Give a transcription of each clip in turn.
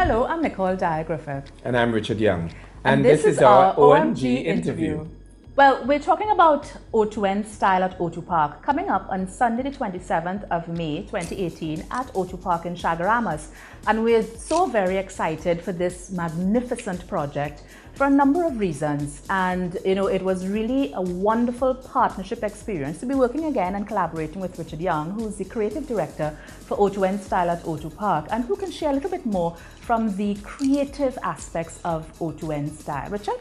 Hello, I'm Nicole Dyer Griffith. And I'm Richard Young. And this is our OMG interview. Well, we're talking about O2N style at O2 Park, coming up on Sunday the 27th of May 2018 at O2 Park in Chagaramas. And we're so very excited for this magnificent project for a number of reasons. And it was really a wonderful partnership experience to be working again and collaborating with Richard Young, who's the creative director for O2N style at O2 Park, and who can share a little bit more from the creative aspects of O2N style. Richard?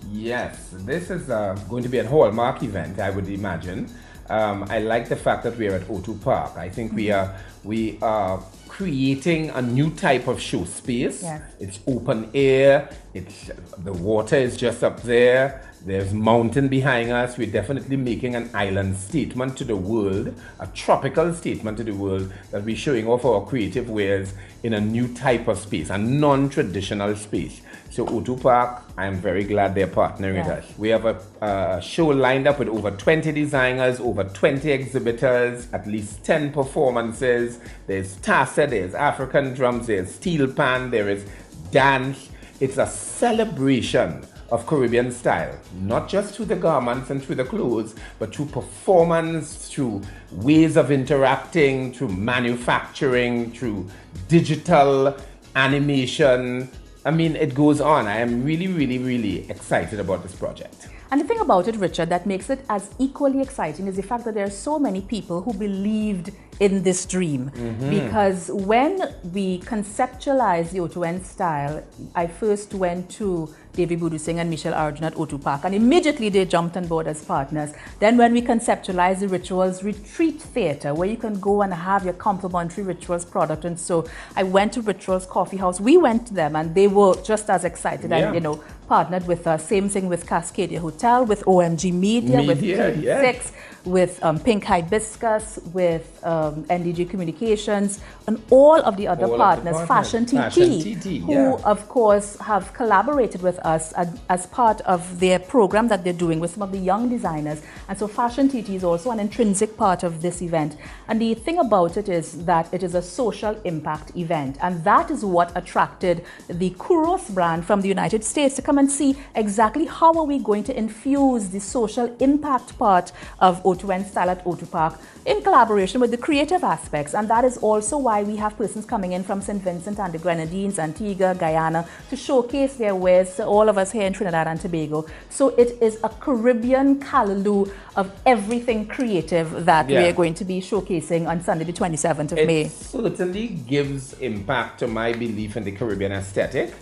Yes, this is going to be a hallmark event, I would imagine. I like the fact that we're at O2 Park. I think we are creating a new type of show space. Yes. It's open air. The water is just up there. There's mountain behind us. We're definitely making an island statement to the world, a tropical statement to the world, that we're showing off our creative wares in a new type of space, a non-traditional space. So O2 Park, I'm very glad they're partnering with us. We have a show lined up with over 20 designers, over 20 exhibitors, at least 10 performances. There's tassa, there's African drums, there's steel pan, there is dance. It's a celebration of Caribbean style, not just through the garments and through the clothes, but through performance, through ways of interacting, through manufacturing, through digital animation. I mean, it goes on. I am really, really, really excited about this project. And the thing about it, Richard, that makes it as equally exciting is the fact that there are so many people who believed in this dream. Because when we conceptualized the O2N style, I first went to David Budu Singh and Michelle Arjun at O2 Park, and immediately they jumped on board as partners. Then when we conceptualized the Rituals Retreat Theatre, where you can go and have your complimentary Rituals product, and so I went to Rituals Coffee House. We went to them and they were just as excited and partnered with us. Same thing with Cascadia Hotel, with OMG Media, with K6, with Pink Hibiscus, with NDG Communications, and all of the other partners, Fashion TT, who of course have collaborated with us as part of their program that they're doing with some of the young designers. And so Fashion TT is also an intrinsic part of this event. And the thing about it is that it is a social impact event, and that is what attracted the Kuros brand from the United States to come and see exactly how are we going to infuse the social impact part of O2N style at O2 Park in collaboration with the creative aspects. And that is also why we have persons coming in from St. Vincent and the Grenadines, Antigua, Guyana, to showcase their wares to all of us here in Trinidad and Tobago. So it is a Caribbean callaloo of everything creative that we are going to be showcasing on Sunday the 27th of May. It certainly gives impact to my belief in the Caribbean aesthetic.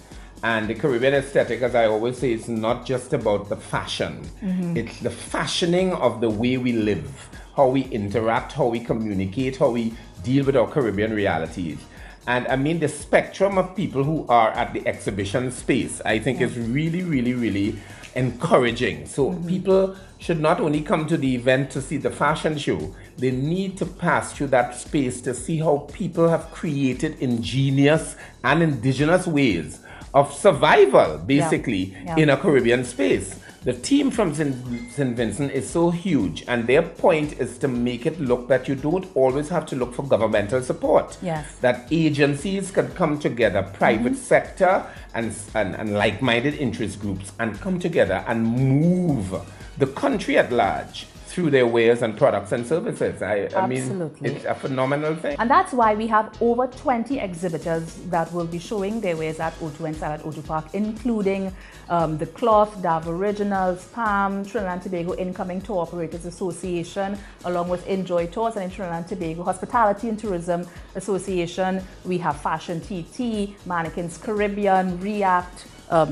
And the Caribbean aesthetic, as I always say, is not just about the fashion. It's the fashioning of the way we live, how we interact, how we communicate, how we deal with our Caribbean realities. And I mean, the spectrum of people who are at the exhibition space, I think is really, really, really encouraging. So people should not only come to the event to see the fashion show, they need to pass through that space to see how people have created ingenious and indigenous ways of survival, basically, in a Caribbean space. The team from St. Vincent is so huge, and their point is to make it look that you don't always have to look for governmental support. That agencies can come together, private sector and like-minded interest groups, and come together and move the country at large through their wares and products and services. I mean, it's a phenomenal thing. And that's why we have over 20 exhibitors that will be showing their wares at O2N style at O2 Park, including the Cloth, Dav Originals, PAM, Trinidad and Tobago Incoming Tour Operators Association, along with Enjoy Tours and Trinidad and Tobago Hospitality and Tourism Association. We have Fashion TT, Mannequins Caribbean, React,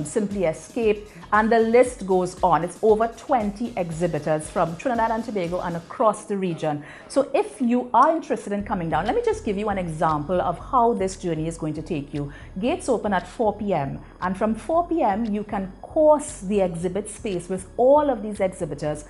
Simply Escape, and the list goes on. It's over 20 exhibitors from Trinidad and Tobago and across the region. So if you are interested in coming down, let me just give you an example of how this journey is going to take you. Gates open at 4 p.m. and from 4 p.m. you can course the exhibit space with all of these exhibitors,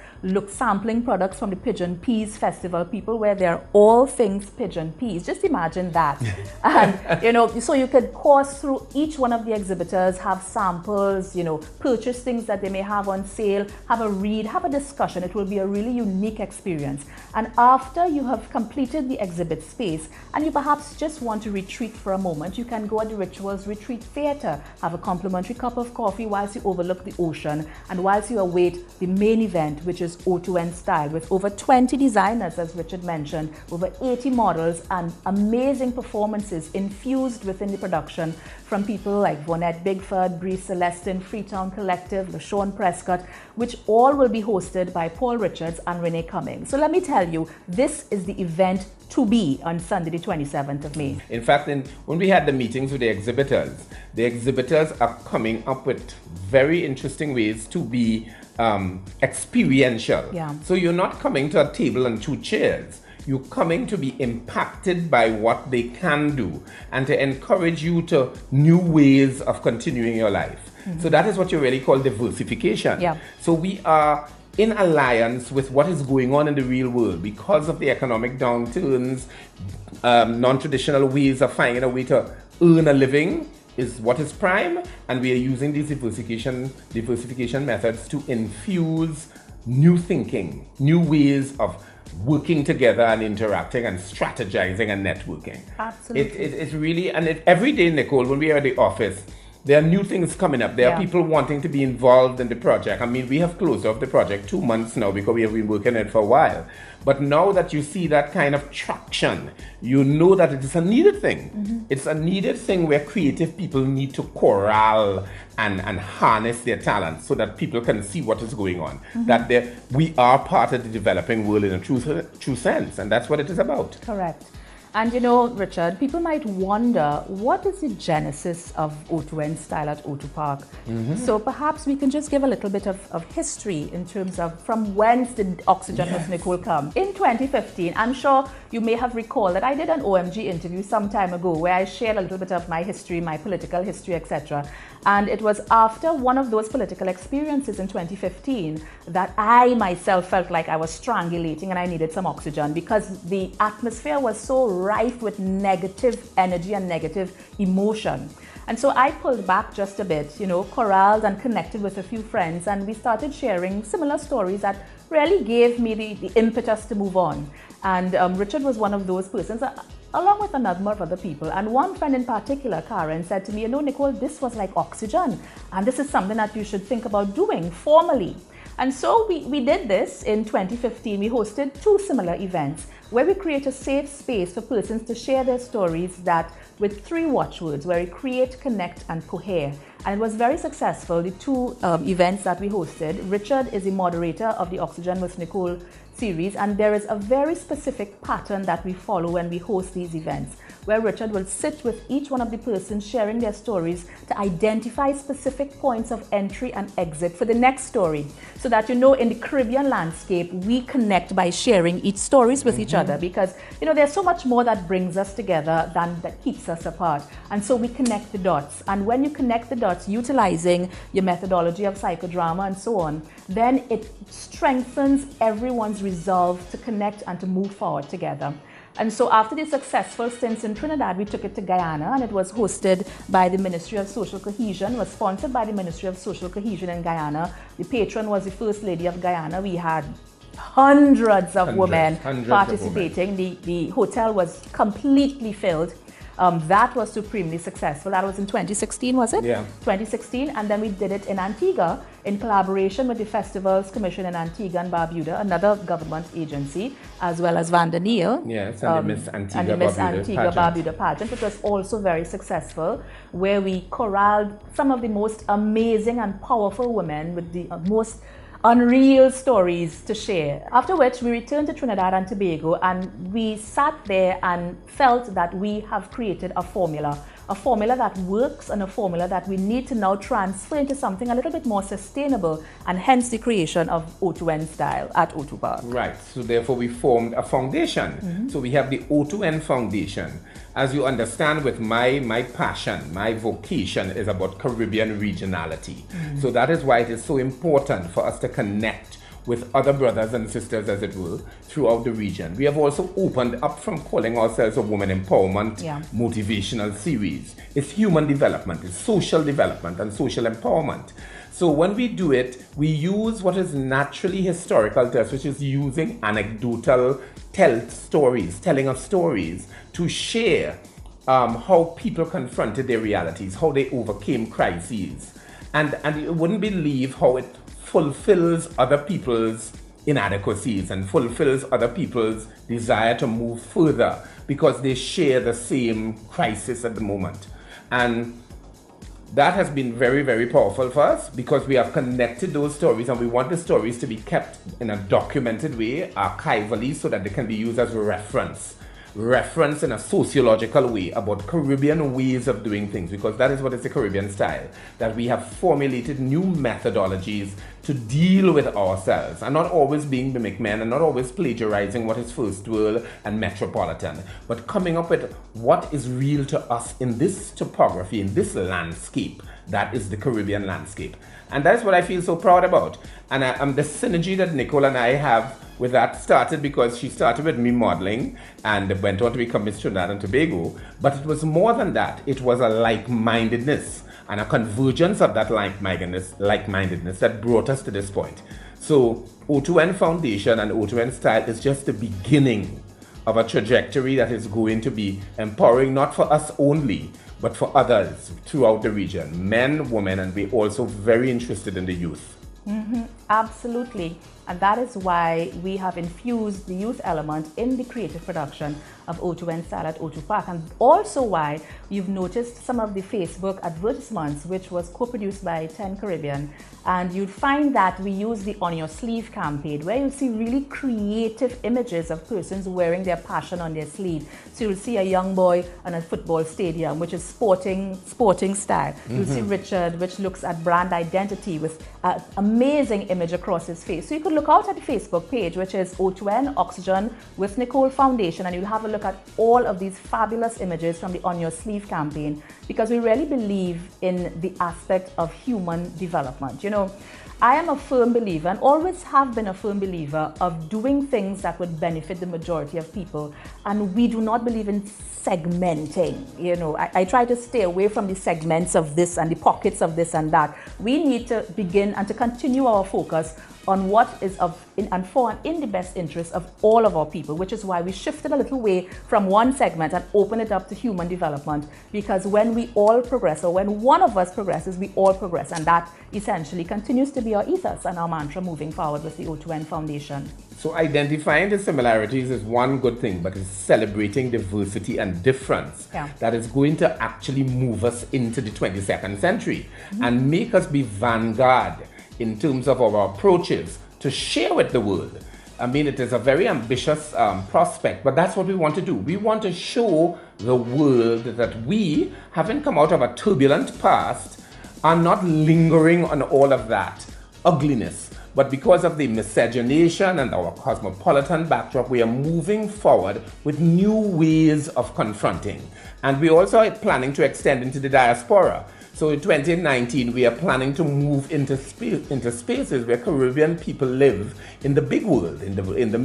sampling products from the Pigeon Peas Festival. People wear their all things pigeon peas. Just imagine that. And so you could course through each one of the exhibitors, have samples, purchase purchase things that they may have on sale, have a read, have a discussion. It will be a really unique experience. And after you have completed the exhibit space and you perhaps just want to retreat for a moment, you can go at the Rituals Retreat Theatre, have a complimentary cup of coffee whilst you overlook the ocean and whilst you await the main event, which is O2N Style, with over 20 designers, as Richard mentioned, over 80 models and amazing performances infused within the production from people like Vonette Bigford, Bree Celestin, Freetown Collective, LaShawn Prescott, which all will be hosted by Paul Richards and Renee Cummings. So let me tell you, this is the event to be on Sunday the 27th of May. In fact, when we had the meetings with the exhibitors are coming up with very interesting ways to be experiential. Yeah. So you're not coming to a table and 2 chairs. You're coming to be impacted by what they can do and to encourage you to new ways of continuing your life. So that is what you really call diversification. Yeah. So we are in alliance with what is going on in the real world because of the economic downturns, non-traditional ways of finding a way to earn a living is what is prime, and we are using these diversification methods to infuse new thinking, new ways of working together and interacting and strategizing and networking. Absolutely. It's really, and every day, Nicole, when we are at the office, there are new things coming up. There are people wanting to be involved in the project. I mean, we have closed off the project 2 months now because we have been working on it for a while. But now that you see that kind of traction, you know that it is a needed thing. It's a needed thing where creative people need to corral and harness their talents so that people can see what is going on. That we are part of the developing world in a true sense. And that's what it is about. Correct. And you know, Richard, people might wonder, what is the genesis of O2N Style at O2 Park? So perhaps we can just give a little bit of history in terms of from whence did Oxygen with Nicole come. In 2015, I'm sure you may have recalled that I did an OMG interview some time ago where I shared a little bit of my history, my political history, etc. And it was after one of those political experiences in 2015 that I myself felt like I was strangulating and I needed some oxygen because the atmosphere was so rife with negative energy and negative emotion. And so I pulled back just a bit, you know, corralled and connected with a few friends, and we started sharing similar stories that really gave me the impetus to move on. And Richard was one of those persons, along with a number of other people. And one friend in particular, Karen, said to me, you know, Nicole, this was like oxygen, and this is something that you should think about doing formally. And so we did this in 2015. We hosted 2 similar events where we create a safe space for persons to share their stories that with 3 watchwords, where we create, connect, and cohere. And it was very successful, the 2 events that we hosted. Richard is the moderator of the Oxygen with Nicole series, and there is a very specific pattern that we follow when we host these events, where Richard will sit with each one of the persons sharing their stories to identify specific points of entry and exit for the next story, so that, you know, in the Caribbean landscape, we connect by sharing each stories with each other, because, you know, there's so much more that brings us together than that keeps us apart. And so we connect the dots, and when you connect the dots utilizing your methodology of psychodrama and so on, then it strengthens everyone's resolve to connect and to move forward together. And so after the successful stints in Trinidad, we took it to Guyana, and it was hosted by the Ministry of Social Cohesion, was sponsored by the Ministry of Social Cohesion in Guyana. The patron was the First Lady of Guyana. We had hundreds of women participating. The hotel was completely filled. That was supremely successful. That was in 2016, was it? Yeah. 2016, and then we did it in Antigua in collaboration with the Festivals Commission in Antigua and Barbuda, another government agency, as well as Van der Neel. Yes, and the Miss Antigua Barbuda pageant, which was also very successful, where we corralled some of the most amazing and powerful women with the most unreal stories to share. After which we returned to Trinidad and Tobago, and we sat there and felt that we have created a formula that works, and a formula that we need to now transfer into something a little bit more sustainable, and hence the creation of O2N Style at O2 Park. Right, so therefore we formed a foundation. So we have the O2N Foundation. As you understand, with my passion, my vocation is about Caribbean regionality. So that is why it is so important for us to connect with other brothers and sisters, as it will, throughout the region. We have also opened up from calling ourselves a woman empowerment motivational series. It's human development, it's social development and social empowerment. So when we do it, we use what is naturally historical to us, which is using anecdotal telling of stories to share how people confronted their realities, how they overcame crises. And you wouldn't believe how it fulfills other people's inadequacies and fulfills other people's desire to move further because they share the same crisis at the moment. And that has been very, very powerful for us because we have connected those stories, and we want the stories to be kept in a documented way, archivally, so that they can be used as reference in a sociological way about Caribbean ways of doing things, because that is what is the Caribbean style, that we have formulated new methodologies to deal with ourselves and not always being the McMahon and not always plagiarizing what is first world and metropolitan, but coming up with what is real to us in this topography, in this landscape that is the Caribbean landscape. And that's what I feel so proud about. And the synergy that Nicole and I have with that started because she started with me modeling and went on to become Miss Trinidad and Tobago. But it was more than that. It was a like-mindedness and a convergence of that like-mindedness that brought us to this point. So O2N Foundation and O2N Style is just the beginning of a trajectory that is going to be empowering not for us only, but for others throughout the region, men, women, and we're also very interested in the youth. Absolutely. And that is why we have infused the youth element in the creative production of O2N Style at O2 Park, and also why you've noticed some of the Facebook advertisements, which was co-produced by 10 Caribbean, and you'd find that we use the On Your Sleeve campaign, where you'll see really creative images of persons wearing their passion on their sleeve. So you'll see a young boy on a football stadium, which is sporting style. You'll see Richard, which looks at brand identity with an amazing image across his face. So you could look out at the Facebook page, which is O2N Oxygen with Nicole Foundation, and you'll have a look at all of these fabulous images from the On Your Sleeve campaign, because we really believe in the aspect of human development. You know, I am a firm believer, and always have been a firm believer, of doing things that would benefit the majority of people. And we do not believe in segmenting. You know, I try to stay away from the segments of this and the pockets of this and that. We need to begin and to continue our focus on what is in the best interest of all of our people, which is why we shifted a little way from one segment and opened it up to human development, because when we all progress, or when one of us progresses, we all progress, and that essentially continues to be our ethos and our mantra moving forward with the O2N Foundation. So identifying the similarities is one good thing, but it's celebrating diversity and difference that is going to actually move us into the 22nd century and make us be vanguard in terms of our approaches to share with the world. I mean, it is a very ambitious prospect, but that's what we want to do. We want to show the world that we, having come out of a turbulent past, are not lingering on all of that ugliness. But because of the miscegenation and our cosmopolitan backdrop, we are moving forward with new ways of confronting. And we also are planning to extend into the diaspora. So in 2019, we are planning to move into spaces where Caribbean people live in the big world, in the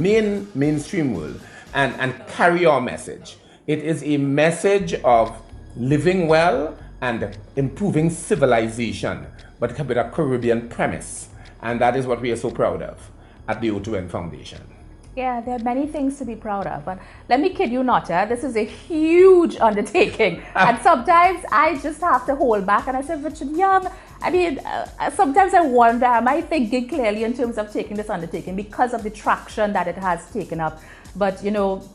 mainstream world, and carry our message. It is a message of living well and improving civilization, but with a Caribbean premise. And that is what we are so proud of at the O2N Foundation. Yeah, there are many things to be proud of, but let me kid you not, this is a huge undertaking. And sometimes I just have to hold back, and I said, Richard Young, I mean, sometimes I wonder, am I thinking clearly in terms of taking this undertaking because of the traction that it has taken up? But, you know,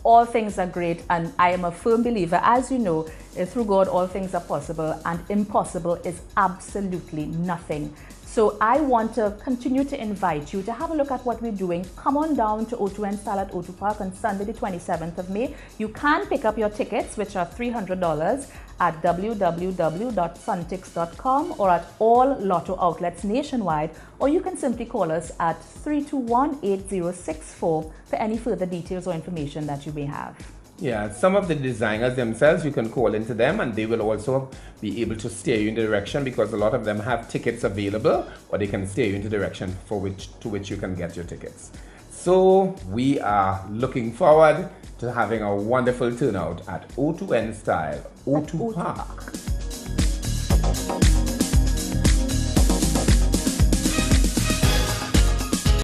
all things are great, and I am a firm believer, as you know, through God all things are possible, and impossible is absolutely nothing. So I want to continue to invite you to have a look at what we're doing. Come on down to O2N Style at O2 Park on Sunday the 27th of May. You can pick up your tickets, which are $300 at www.suntix.com or at all Lotto outlets nationwide, or you can simply call us at 321-8064 for any further details or information that you may have. Yeah, some of the designers themselves, you can call into them and they will also be able to steer you in the direction, because a lot of them have tickets available, or they can steer you into the direction to which you can get your tickets. So we are looking forward to having a wonderful turnout at O2N Style, O2 Park.